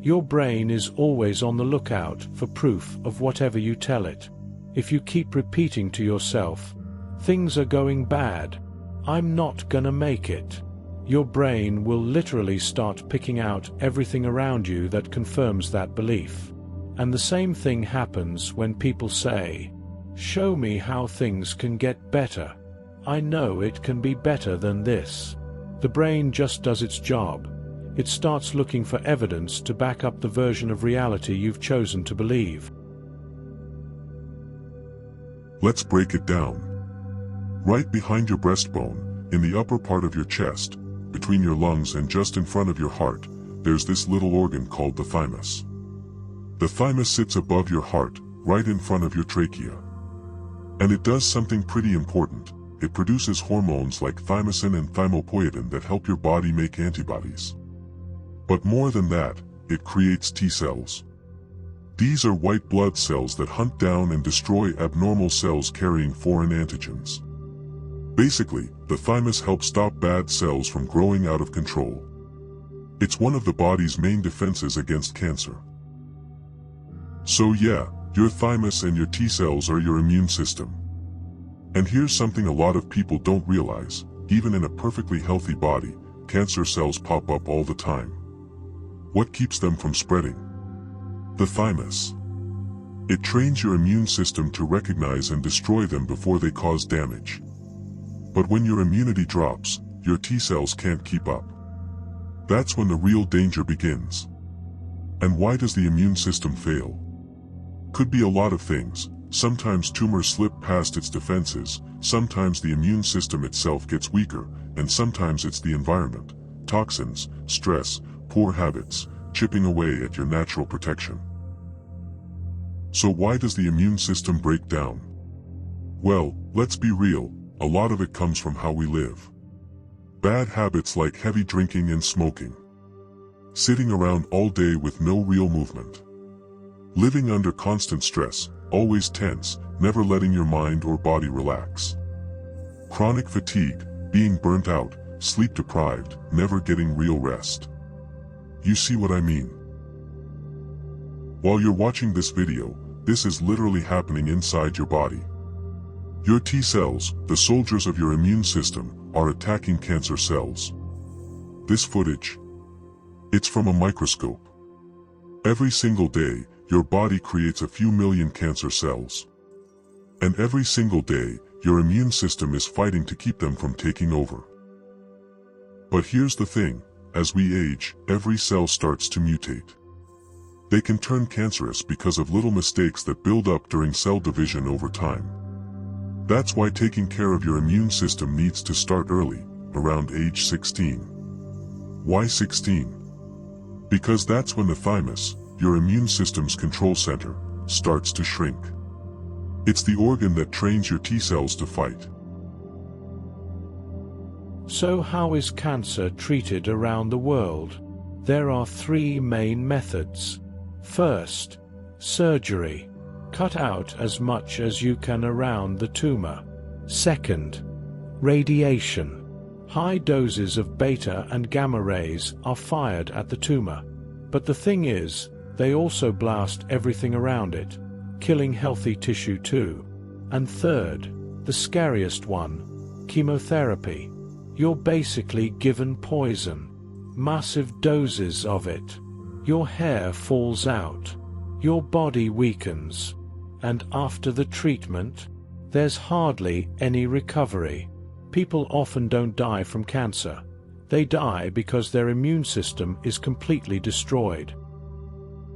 Your brain is always on the lookout for proof of whatever you tell it. If you keep repeating to yourself, "Things are going bad. I'm not gonna make it," your brain will literally start picking out everything around you that confirms that belief. And the same thing happens when people say, "Show me how things can get better. I know it can be better than this." The brain just does its job. It starts looking for evidence to back up the version of reality you've chosen to believe. Let's break it down. Right behind your breastbone, in the upper part of your chest, between your lungs and just in front of your heart, there's this little organ called the thymus. The thymus sits above your heart, right in front of your trachea. And it does something pretty important. It produces hormones like thymosin and thymopoietin that help your body make antibodies. But more than that, it creates T cells. These are white blood cells that hunt down and destroy abnormal cells carrying foreign antigens. Basically, the thymus helps stop bad cells from growing out of control. It's one of the body's main defenses against cancer. So yeah, your thymus and your T cells are your immune system. And here's something a lot of people don't realize: even in a perfectly healthy body, cancer cells pop up all the time. What keeps them from spreading? The thymus. It trains your immune system to recognize and destroy them before they cause damage. But when your immunity drops, your T cells can't keep up. That's when the real danger begins. And why does the immune system fail? Could be a lot of things. Sometimes tumors slip past its defenses, sometimes the immune system itself gets weaker, and sometimes it's the environment, toxins, stress, poor habits, chipping away at your natural protection. So why does the immune system break down? Well, let's be real, a lot of it comes from how we live. Bad habits like heavy drinking and smoking. Sitting around all day with no real movement. Living under constant stress, always tense, never letting your mind or body relax. Chronic fatigue, being burnt out, sleep deprived, never getting real rest. You see what I mean? While you're watching this video, this is literally happening inside your body. Your T cells, the soldiers of your immune system, are attacking cancer cells. This footage, it's from a microscope. Every single day, your body creates a few million cancer cells. And every single day, your immune system is fighting to keep them from taking over. But here's the thing, as we age, every cell starts to mutate. They can turn cancerous because of little mistakes that build up during cell division over time. That's why taking care of your immune system needs to start early, around age 16. Why 16? Because that's when the thymus, your immune system's control center, starts to shrink. It's the organ that trains your T cells to fight. So how is cancer treated around the world? There are three main methods. First, surgery. Cut out as much as you can around the tumor. Second, radiation. High doses of beta and gamma rays are fired at the tumor. But the thing is, they also blast everything around it, killing healthy tissue too. And third, the scariest one, chemotherapy. You're basically given poison. Massive doses of it. Your hair falls out. Your body weakens. And after the treatment, there's hardly any recovery. People often don't die from cancer. They die because their immune system is completely destroyed.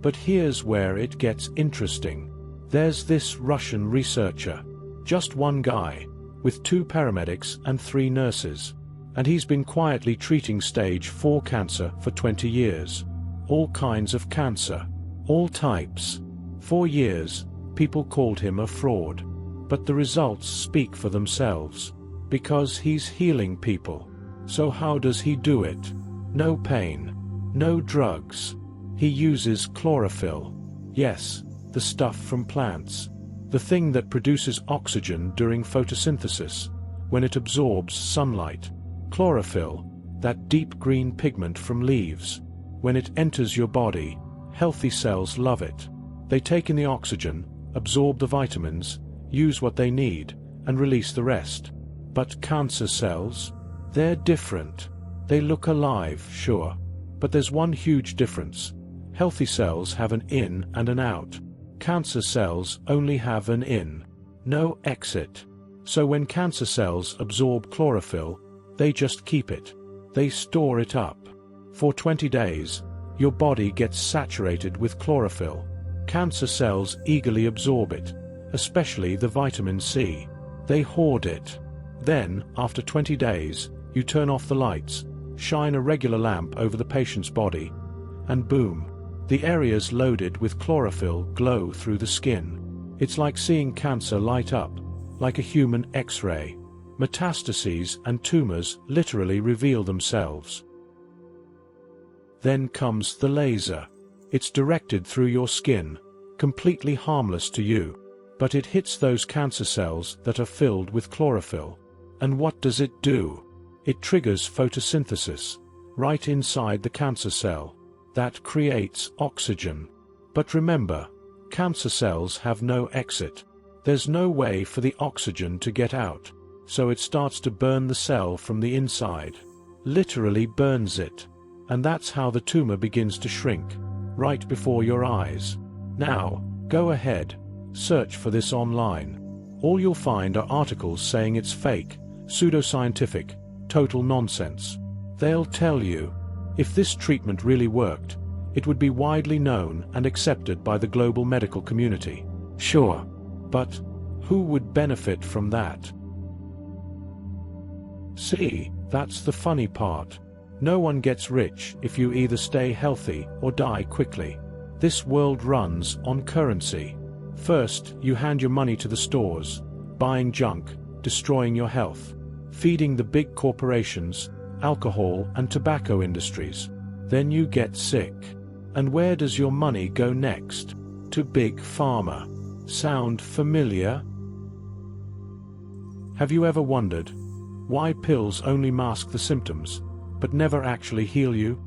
But here's where it gets interesting. There's this Russian researcher, just one guy, with 2 paramedics and 3 nurses. And he's been quietly treating stage 4 cancer for 20 years. All kinds of cancer. All types. For years, people called him a fraud. But the results speak for themselves. Because he's healing people. So how does he do it? No pain. No drugs. He uses chlorophyll. Yes, the stuff from plants. The thing that produces oxygen during photosynthesis, when it absorbs sunlight. Chlorophyll, that deep green pigment from leaves. When it enters your body, Healthy cells love it. They take in the oxygen, absorb the vitamins, use what they need, and release the rest. But cancer cells? They're different. They look alive, sure. But there's one huge difference. Healthy cells have an in and an out. Cancer cells only have an in. No exit. So when cancer cells absorb chlorophyll, they just keep it. They store it up. For 20 days, your body gets saturated with chlorophyll. Cancer cells eagerly absorb it, especially the vitamin C. They hoard it. Then, after 20 days, you turn off the lights, shine a regular lamp over the patient's body, and boom, the areas loaded with chlorophyll glow through the skin. It's like seeing cancer light up, like a human X-ray. Metastases and tumors literally reveal themselves. Then comes the laser. It's directed through your skin, completely harmless to you. But it hits those cancer cells that are filled with chlorophyll. And what does it do? It triggers photosynthesis, right inside the cancer cell. That creates oxygen. But remember, cancer cells have no exit. There's no way for the oxygen to get out. So it starts to burn the cell from the inside. Literally burns it. And that's how the tumor begins to shrink, right before your eyes. Now, go ahead, search for this online. All you'll find are articles saying it's fake, pseudoscientific, total nonsense. They'll tell you, if this treatment really worked, it would be widely known and accepted by the global medical community. Sure, but who would benefit from that? See, that's the funny part. No one gets rich if you either stay healthy or die quickly. This world runs on currency. First, you hand your money to the stores, buying junk, destroying your health, feeding the big corporations, alcohol and tobacco industries. Then you get sick. And where does your money go next? To Big Pharma. Sound familiar? Have you ever wondered why pills only mask the symptoms, but never actually heal you?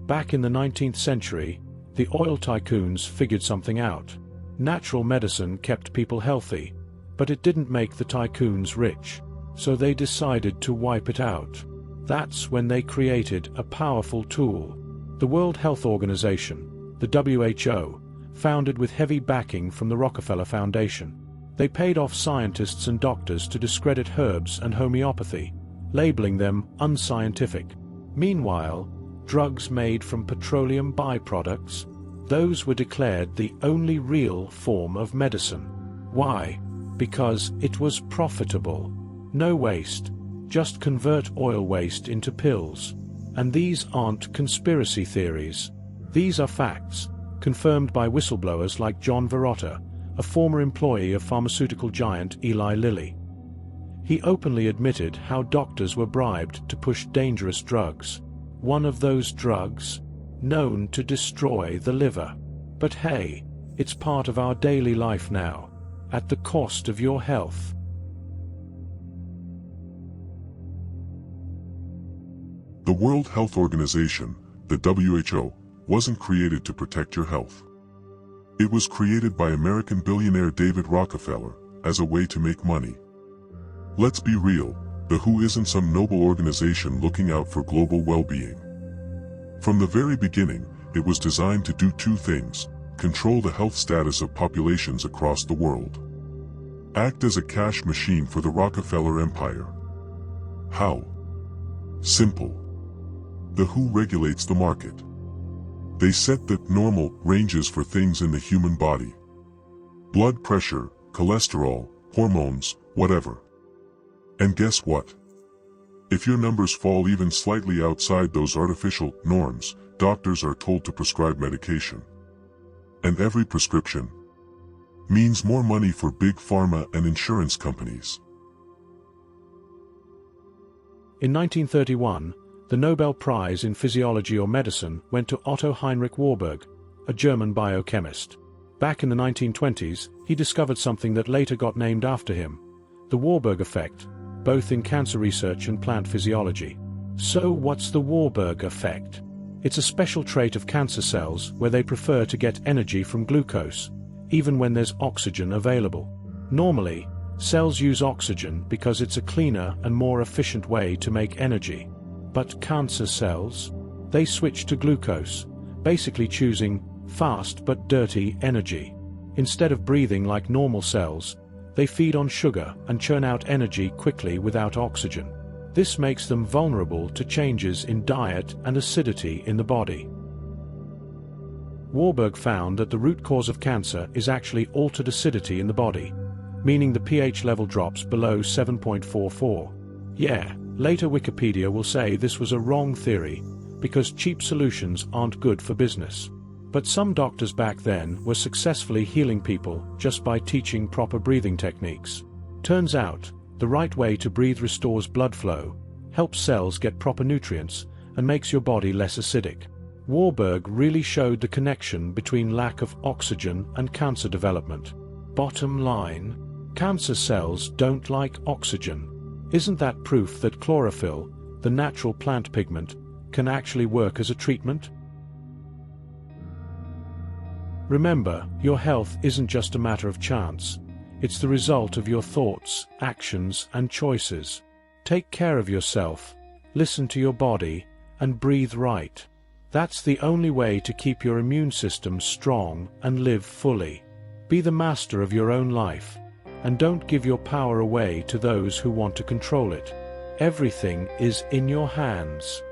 Back in the 19th century, the oil tycoons figured something out. Natural medicine kept people healthy, but it didn't make the tycoons rich, so they decided to wipe it out. That's when they created a powerful tool. The World Health Organization, the WHO, founded with heavy backing from the Rockefeller Foundation. They paid off scientists and doctors to discredit herbs and homeopathy, labeling them unscientific. Meanwhile, drugs made from petroleum byproducts, those were declared the only real form of medicine. Why? Because it was profitable. No waste. Just convert oil waste into pills. And these aren't conspiracy theories. These are facts, confirmed by whistleblowers like John Verotta, a former employee of pharmaceutical giant Eli Lilly. He openly admitted how doctors were bribed to push dangerous drugs. One of those drugs, known to destroy the liver. But hey, it's part of our daily life now, at the cost of your health. The World Health Organization, the WHO, wasn't created to protect your health. It was created by American billionaire David Rockefeller as a way to make money. Let's be real, the WHO isn't some noble organization looking out for global well-being. From the very beginning, it was designed to do two things: control the health status of populations across the world. Act as a cash machine for the Rockefeller empire. How? Simple. The WHO regulates the market. They set the normal ranges for things in the human body. Blood pressure, cholesterol, hormones, whatever. And guess what? If your numbers fall even slightly outside those artificial norms, doctors are told to prescribe medication. And every prescription means more money for big pharma and insurance companies. In 1931, the Nobel Prize in Physiology or Medicine went to Otto Heinrich Warburg, a German biochemist. Back in the 1920s, he discovered something that later got named after him: the Warburg effect, both in cancer research and plant physiology. So what's the Warburg effect? It's a special trait of cancer cells where they prefer to get energy from glucose, even when there's oxygen available. Normally, cells use oxygen because it's a cleaner and more efficient way to make energy. But cancer cells? They switch to glucose, basically choosing fast but dirty energy. Instead of breathing like normal cells, they feed on sugar and churn out energy quickly without oxygen. This makes them vulnerable to changes in diet and acidity in the body. Warburg found that the root cause of cancer is actually altered acidity in the body, meaning the pH level drops below 7.44. Yeah, later Wikipedia will say this was a wrong theory, because cheap solutions aren't good for business. But some doctors back then were successfully healing people just by teaching proper breathing techniques. Turns out, the right way to breathe restores blood flow, helps cells get proper nutrients, and makes your body less acidic. Warburg really showed the connection between lack of oxygen and cancer development. Bottom line, cancer cells don't like oxygen. Isn't that proof that chlorophyll, the natural plant pigment, can actually work as a treatment? Remember, your health isn't just a matter of chance. It's the result of your thoughts, actions, and choices. Take care of yourself, listen to your body, and breathe right. That's the only way to keep your immune system strong and live fully. Be the master of your own life, and don't give your power away to those who want to control it. Everything is in your hands.